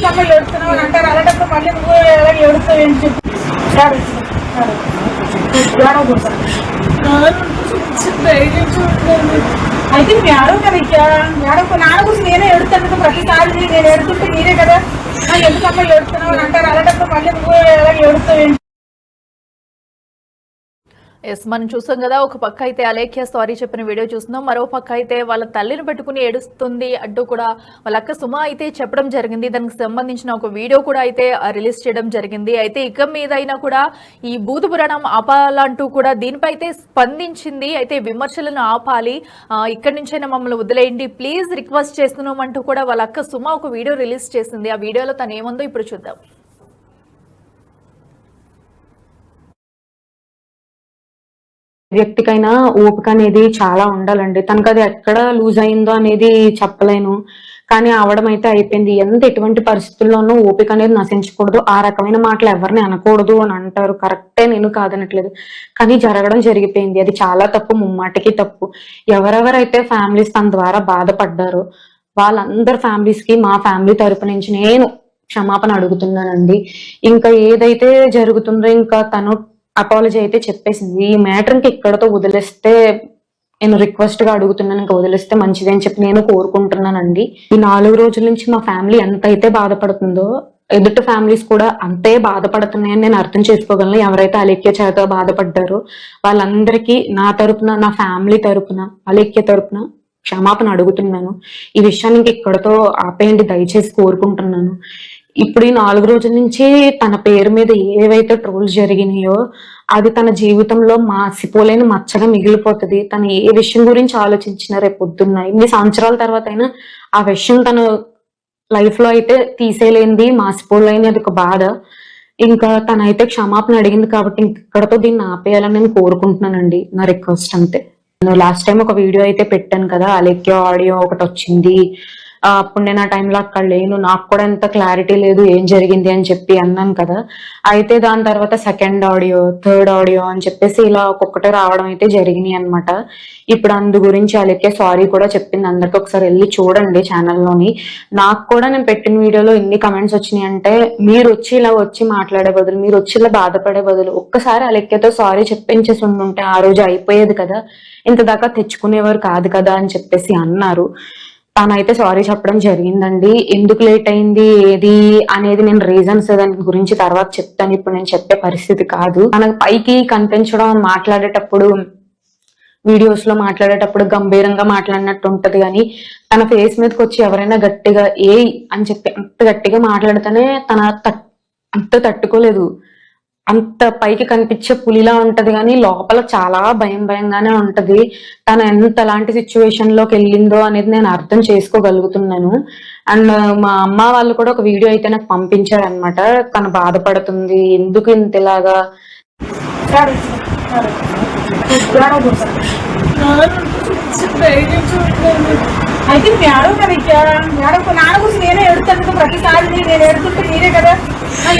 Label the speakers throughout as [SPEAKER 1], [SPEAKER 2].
[SPEAKER 1] ఎందుకమ్మా ఏడుస్తున్నావు అని అంటారు. అలాంటప్పుడు మళ్ళీ నువ్వు ఎలా ఏడుస్తావు ఏం చెప్పి అయితే నువ్వు ఏడవ కదా ఏడవ నాన్న గురించి నేనే ఏడుతాను ప్రతిసారి నేను ఏడుతుంటే మీరే కదా ఎందుకమ్మా ఏడుస్తున్నావు అని అంటారు. అలాంటప్పుడు మళ్ళీ నువ్వు ఎలా ఏడుస్తావు ఏంటి.
[SPEAKER 2] ఎస్, మనం చూసాం కదా. ఒక పక్క అయితే అలేఖ్య సారీ చెప్పిన వీడియో చూస్తున్నాం, మరో పక్క అయితే వాళ్ళ తల్లిని పెట్టుకుని ఏడుస్తుంది అంటూ కూడా వాళ్ళ అక్క సుమ అయితే చెప్పడం జరిగింది. దానికి సంబంధించిన ఒక వీడియో కూడా అయితే రిలీజ్ చేయడం జరిగింది. అయితే ఇక మీద అయినా కూడా ఈ భూత పురాణం ఆపాలంటూ కూడా దీనిపై అయితే స్పందించింది. అయితే విమర్శలను ఆపాలి, ఇక్కడి నుంచైనా మమ్మల్ని వదిలేయండి ప్లీజ్ రిక్వెస్ట్ చేస్తున్నాం అంటూ కూడా వాళ్ళ అక్క సుమ ఒక వీడియో రిలీజ్ చేసింది. ఆ వీడియోలో తను ఏముందో ఇప్పుడు చూద్దాం.
[SPEAKER 3] వ్యక్తికైనా ఓపిక అనేది చాలా ఉండాలండి. తనకు అది ఎక్కడ లూజ్ అయిందో అనేది చెప్పలేను, కానీ అవడం అయితే అయిపోయింది. ఎటువంటి పరిస్థితుల్లోనూ ఓపిక అనేది నశించకూడదు, ఆ రకమైన మాటలు ఎవరిని అనకూడదు అని అంటారు. కరెక్టే, నేను కాదనట్లేదు, కానీ జరగడం జరిగిపోయింది. అది చాలా తప్పు, ముమ్మాటికి తప్పు. ఎవరెవరైతే ఫ్యామిలీస్ తన ద్వారా బాధపడ్డారో వాళ్ళందరి ఫ్యామిలీస్ కి మా ఫ్యామిలీ తరపు నుంచి నేను క్షమాపణ అడుగుతున్నానండి. ఇంకా ఏదైతే జరుగుతుందో ఇంకా తను అపాలజీ అయితే చెప్పేసింది. ఈ మ్యాటర్ ఇంకా ఇక్కడతో వదిలేస్తే, నేను రిక్వెస్ట్ గా అడుగుతున్నాను, ఇంకా వదిలేస్తే మంచిది అని చెప్పి నేను కోరుకుంటున్నానండి. ఈ 4 రోజుల నుంచి మా ఫ్యామిలీ ఎంత అయితే బాధపడుతుందో ఎదుటి ఫ్యామిలీస్ కూడా అంతే బాధపడుతున్నాయని నేను అర్థం చేసుకోగలను. ఎవరైతే అలేఖ్య చేత బాధపడ్డారో వాళ్ళందరికీ నా తరపున, నా ఫ్యామిలీ తరపున, అలేఖ్య తరపున క్షమాపణ అడుగుతున్నాను. ఈ విషయాన్ని ఇంక ఇక్కడతో ఆపేయండి దయచేసి కోరుకుంటున్నాను. ఇప్పుడు ఈ 4 రోజుల నుంచి తన పేరు మీద ఏవైతే ట్రోల్స్ జరిగినాయో అది తన జీవితంలో మాసిపోలేని మచ్చగా మిగిలిపోతుంది. తను ఏ విషయం గురించి ఆలోచించినా రేపు పొద్దున్న ఇన్ని సంవత్సరాల తర్వాత అయినా ఆ విషయం తన లైఫ్ లో అయితే తీసేలేంది, మాసిపోలేని అది ఒక బాధ. ఇంకా తనైతే క్షమాపణ అడిగింది కాబట్టి ఇక్కడతో దీన్ని ఆపేయాలని నేను కోరుకుంటున్నానండి. నా రిక్వెస్ట్ అంతే. నేను లాస్ట్ టైం ఒక వీడియో అయితే పెట్టాను కదా, అలేఖ్య ఆడియో ఒకటి వచ్చింది. అప్పుడు నేను ఆ టైంలో అక్కడ లేను, నాకు కూడా ఎంత క్లారిటీ లేదు ఏం జరిగింది అని చెప్పి అన్నాను కదా. అయితే దాని తర్వాత సెకండ్ ఆడియో, థర్డ్ ఆడియో అని చెప్పేసి ఇలా ఒక్కొక్కటి రావడం అయితే జరిగినాయి అనమాట. ఇప్పుడు అందు గురించి అలేఖ్య సారీ కూడా చెప్పింది. అందరికి ఒకసారి వెళ్ళి చూడండి ఛానల్లోని. నాకు కూడా నేను పెట్టిన వీడియోలో ఎన్ని కమెంట్స్ వచ్చినాయి అంటే, మీరు వచ్చి ఇలా వచ్చి మాట్లాడే బదులు, మీరు వచ్చి ఇలా బాధపడే బదులు ఒక్కసారి అలేఖ్యతో సారీ చెప్పించేసి ఉండుంటే ఆ రోజు అయిపోయేది కదా, ఇంత దాకా తెచ్చుకునేవారు కాదు కదా అని చెప్పేసి అన్నారు. తానైతే సారీ చెప్పడం జరిగిందండి. ఎందుకు లేట్ అయింది ఏది అనేది నేను రీజన్స్ దాని గురించి తర్వాత చెప్తాను, ఇప్పుడు నేను చెప్పే పరిస్థితి కాదు. తనకు పైకి కనిపించడం, మాట్లాడేటప్పుడు వీడియోస్ లో మాట్లాడేటప్పుడు గంభీరంగా మాట్లాడినట్టు ఉంటది, కానీ తన ఫేస్ మీదకి వచ్చి ఎవరైనా గట్టిగా ఏ అని చెప్పి అంత గట్టిగా మాట్లాడితేనే తన అంత తట్టుకోలేదు. అంత పైకి కనిపించే పులిలా ఉంటది కానీ లోపల చాలా భయంగానే ఉంటది. తను ఎలాంటి సిచ్యువేషన్ లోకి వెళ్ళిందో అనేది నేను అర్థం చేసుకోగలుగుతున్నాను. అండ్ మా అమ్మ వాళ్ళు కూడా ఒక వీడియో అయితే నాకు పంపించారు అనమాట. తను బాధపడుతుంది ఎందుకు ఇంతలాగా.
[SPEAKER 1] అయితే నువ్వు ఏడవ కదా ఏడవ నాన్న గురించి నేనే ఏడుతాను ప్రతిసారి నేను ఏడుతుంటే మీరే కదా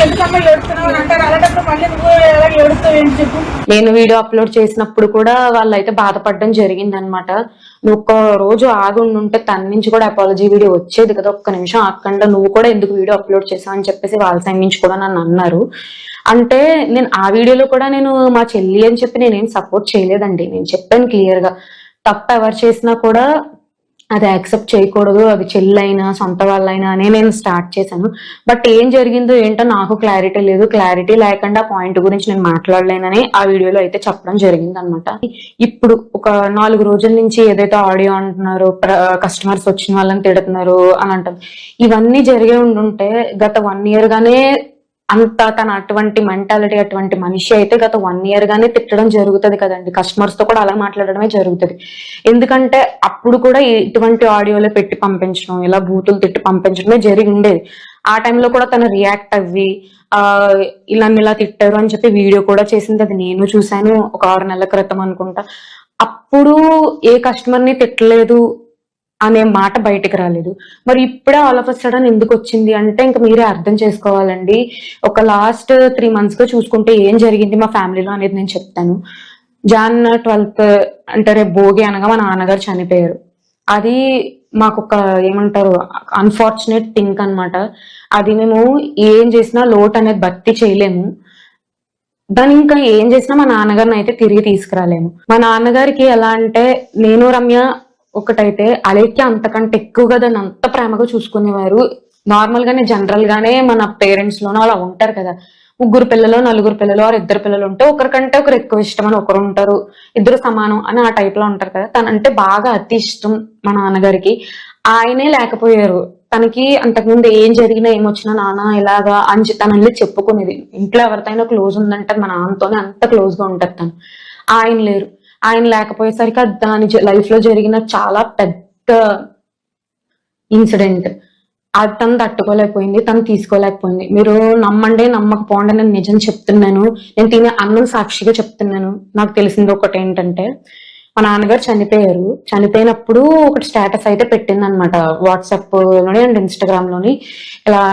[SPEAKER 1] ఎందుకమ్మా ఏడుతున్నావు అని అంటారు. అలాంటప్పుడు మళ్ళీ నువ్వు ఎలా ఏడుస్తావు ఏంటి చెప్పు.
[SPEAKER 3] నేను వీడియో అప్లోడ్ చేసినప్పుడు కూడా వాళ్ళు అయితే బాధపడడం జరిగింది అనమాట. నువ్వు ఒక్క రోజు ఆగి ఉంటే తన నుంచి కూడా అపాలజీ వీడియో వచ్చేది కదా, ఒక్క నిమిషం ఆగకుండా నువ్వు కూడా ఎందుకు వీడియో అప్లోడ్ చేసావు అని చెప్పేసి వాళ్ళ సైడ్ నుంచి కూడా నన్ను అన్నారు. అంటే నేను ఆ వీడియోలో కూడా నేను మా చెల్లి అని చెప్పి నేనేం సపోర్ట్ చేయలేదండి. నేను చెప్పాను క్లియర్ గా, తప్పు ఎవరు చేసినా కూడా అది యాక్సెప్ట్ చేయకూడదు, అది చెల్లైనా సొంత వాళ్ళైనా అనే నేను స్టార్ట్ చేశాను. బట్ ఏం జరిగిందో ఏంటో నాకు క్లారిటీ లేదు. క్లారిటీ లేకుండా పాయింట్ గురించి నేను మాట్లాడలేనని ఆ వీడియోలో అయితే చెప్పడం జరిగింది అనమాట. ఇప్పుడు ఒక 4 రోజుల నుంచి ఏదైతే ఆడియో అంటున్నారో, కస్టమర్స్ వచ్చిన వాళ్ళని తిడుతున్నారు అని అంటారు, ఇవన్నీ జరిగే ఉండుంటే గత 1 year గానే అంత తన అటువంటి మెంటాలిటీ, అటువంటి మనిషి అయితే గత 1 year గానే తిట్టడం జరుగుతుంది కదండి. కస్టమర్స్ తో కూడా అలా మాట్లాడడమే జరుగుతుంది. ఎందుకంటే అప్పుడు కూడా ఇటువంటి ఆడియోలో పెట్టి పంపించడం, ఇలా బూతులు తిట్టి పంపించడమే జరిగి ఉండేది. ఆ టైంలో కూడా తను రియాక్ట్ అవ్వి ఇలా తిట్టారు అని చెప్పి వీడియో కూడా చేసింది. అది నేను చూశాను, ఒక 6 నెలల క్రితం అనుకుంటా. అప్పుడు ఏ కస్టమర్ ని తిట్టలేదు అనే మాట బయటకు రాలేదు. మరి ఇప్పుడే ఆల్ ఆఫ్ సడన్ ఎందుకు వచ్చింది అంటే ఇంకా మీరే అర్థం చేసుకోవాలండి. ఒక లాస్ట్ 3 months గా చూసుకుంటే ఏం జరిగింది మా ఫ్యామిలీలో అనేది నేను చెప్తాను. Jan 12th అంటే రేపు భోగి అనగా మా నాన్నగారు చనిపోయారు. అది మాకు ఒక ఏమంటారు అన్ఫార్చునేట్ థింక్ అన్నమాట. అది మేము ఏం చేసినా లోటు అనేది భర్తీ చేయలేము. దాన్ని ఇంకా ఏం చేసినా మా నాన్నగారిని అయితే తిరిగి తీసుకురాలేము. మా నాన్నగారికి ఎలా అంటే, నేను రమ్య ఒకటైతే అలేఖ్య అంతకంటే ఎక్కువగా దాన్ని అంత ప్రేమగా చూసుకునేవారు. నార్మల్ గానే జనరల్ గానే మన పేరెంట్స్ లోనూ అలా ఉంటారు కదా, ముగ్గురు పిల్లలు నలుగురు పిల్లలు ఆరు ఇద్దరు పిల్లలు ఉంటే ఒకరికంటే ఒకరు ఎక్కువ ఇష్టం అని ఒకరు ఉంటారు, ఇద్దరు సమానం అని ఆ టైప్ లో ఉంటారు కదా. తనంటే బాగా అతి ఇష్టం మా నాన్నగారికి. ఆయనే లేకపోయారు. తనకి అంతకుముందు ఏం జరిగినా ఏమొచ్చినా నాన్న ఇలాగా అని తను వెళ్ళి చెప్పుకునేది. ఇంట్లో ఎవరితోనైనా క్లోజ్ ఉందంటే మా నాన్నతోనే అంత క్లోజ్ గా ఉంటది తను. ఆయన లేరు. ఆయన లేకపోయేసరికి దాని లైఫ్ లో జరిగిన చాలా పెద్ద ఇన్సిడెంట్. అది తను తట్టుకోలేకపోయింది, తను తీసుకోలేకపోయింది. మీరు నమ్మండి నమ్మకపోండి, నేను నిజం చెప్తున్నాను, నేను తినే అన్నం సాక్షిగా చెప్తున్నాను. నాకు తెలిసింది ఒకటి ఏంటంటే, మా నాన్నగారు చనిపోయారు. చనిపోయినప్పుడు ఒకటి స్టేటస్ అయితే పెట్టింది అనమాట వాట్సాప్ లోని అండ్ ఇన్స్టాగ్రామ్ లోని. ఇలా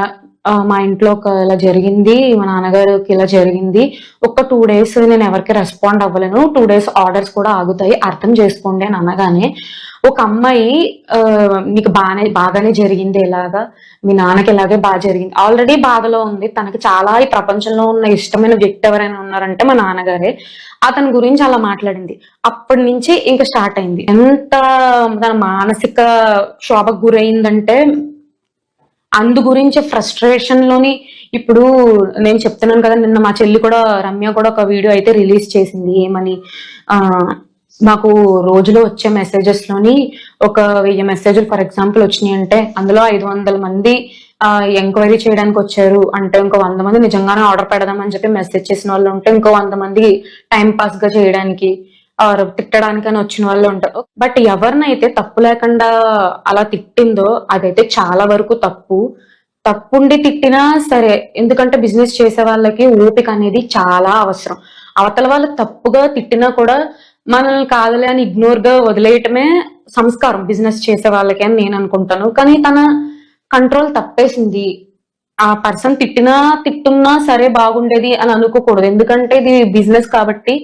[SPEAKER 3] మా ఇంట్లో ఇలా జరిగింది, మా నాన్నగారికి ఇలా జరిగింది, ఒక 2 days నేను ఎవరికి రెస్పాండ్ అవ్వలేను, 2 days ఆర్డర్స్ కూడా ఆగుతాయి, అర్థం చేసుకోండి అని అనగానే, ఒక అమ్మాయి నీకు బాగానే జరిగింది, ఇలాగా మీ నాన్నకి ఇలాగే బాగా జరిగింది, ఆల్రెడీ బాధలో ఉంది, తనకి చాలా ఈ ప్రపంచంలో ఉన్న ఇష్టమైన వ్యక్తి ఎవరైనా ఉన్నారంటే మా నాన్నగారే, అతని గురించి అలా మాట్లాడింది. అప్పటి నుంచి ఇంకా స్టార్ట్ అయింది. ఎంత తన మానసిక క్షోభకు గురైందంటే, అందు గురించి ఫ్రస్ట్రేషన్ లోని ఇప్పుడు నేను చెప్తున్నాను కదా, నిన్న మా చెల్లి కూడా రమ్య కూడా ఒక వీడియో అయితే రిలీజ్ చేసింది. ఏమని, మాకు రోజులో వచ్చే మెసేజెస్ లోని ఒక 1000 మెసేజ్లు ఫర్ ఎగ్జాంపుల్ వచ్చినాయి అంటే, అందులో 500 మంది ఎంక్వైరీ చేయడానికి వచ్చారు అంటే, ఇంకో 100 మంది నిజంగానే ఆర్డర్ పెడదామని చెప్పి మెసేజ్ చేసిన వాళ్ళు ఉంటే, ఇంకో 100 మంది టైం పాస్ గా చేయడానికి తిట్టడానికి అని వచ్చిన వాళ్ళు ఉంటారు. బట్ ఎవరినైతే తప్పు లేకుండా అలా తిట్టిందో అదైతే చాలా వరకు తప్పుండి తిట్టినా సరే, ఎందుకంటే బిజినెస్ చేసే వాళ్ళకి ఓపిక అనేది చాలా అవసరం. అవతల వాళ్ళు తప్పుగా తిట్టినా కూడా మనల్ని కాదలే అని ఇగ్నోర్ గా వదిలేయటమే సంస్కారం బిజినెస్ చేసే వాళ్ళకి అని నేను అనుకుంటాను. కానీ తన కంట్రోల్ తప్పేసింది. ఆ పర్సన్ తిట్టున్నా సరే బాగుండేది అని అనుకోకూడదు, ఎందుకంటే ఇది బిజినెస్ కాబట్టి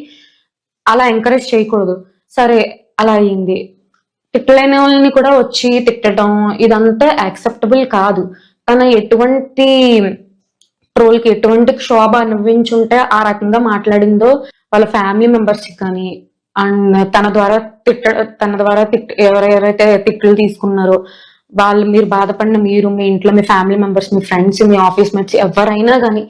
[SPEAKER 3] అలా ఎంకరేజ్ చేయకూడదు. సరే అలా అయింది, తిట్టలేని వాళ్ళని కూడా వచ్చి తిట్టడం ఇదంతా యాక్సెప్టబుల్ కాదు. తన ఎటువంటి ట్రోల్ కి ఎటువంటి క్షోభ అనుభవించుంటే ఆ రకంగా మాట్లాడిందో వాళ్ళ ఫ్యామిలీ మెంబర్స్ కానీ, అండ్ తన ద్వారా ఎవరెవరైతే తిట్లు తీసుకున్నారో వాళ్ళు, మీరు బాధపడిన మీరు, మీ ఇంట్లో మీ ఫ్యామిలీ మెంబర్స్, మీ ఫ్రెండ్స్, మీ ఆఫీస్ మేట్స్ ఎవరైనా కానీ,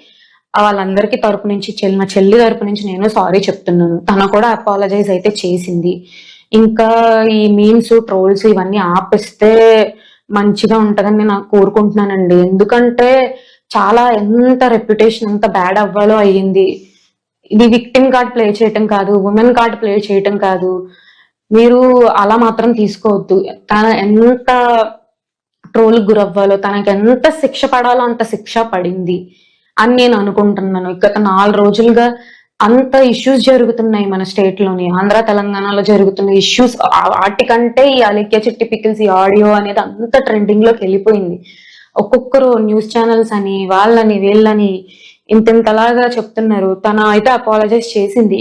[SPEAKER 3] వాళ్ళందరికీ తరపు నుంచి మా చెల్లి తరపు నుంచి నేను సారీ చెప్తున్నాను. తన కూడా అపాలజైజ్ అయితే చేసింది. ఇంకా ఈ మీమ్స్ ట్రోల్స్ ఇవన్నీ ఆపిస్తే మంచిగా ఉంటదని నేను కోరుకుంటున్నానండి. ఎందుకంటే చాలా ఎంత రెప్యుటేషన్ ఎంత బ్యాడ్ అవ్వాలో అయ్యింది. ఇది విక్టిమ్ కార్డ్ ప్లే చేయటం కాదు, ఉమెన్ కార్డ్ ప్లే చేయటం కాదు. మీరు అలా మాత్రం తీసుకోవద్దు. తన ఎంత ట్రోల్ గురవ్వాలో, తనకి ఎంత శిక్ష పడాలో అంత శిక్ష పడింది అని నేను అనుకుంటున్నాను. గత 4 రోజులుగా అంత ఇష్యూస్ జరుగుతున్నాయి మన స్టేట్ లోని, ఆంధ్ర తెలంగాణలో జరుగుతున్న ఇష్యూస్. వాటికంటే ఈ అలేఖ్య చిట్టి పికిల్స్ ఈ ఆడియో అనేది అంత ట్రెండింగ్ లోకి వెళ్ళిపోయింది. ఒక్కొక్కరు న్యూస్ ఛానల్స్ అని వాళ్ళని వీళ్ళని ఇంతలాగా చెప్తున్నారు. తన అయితే అపాలజైజ్ చేసింది.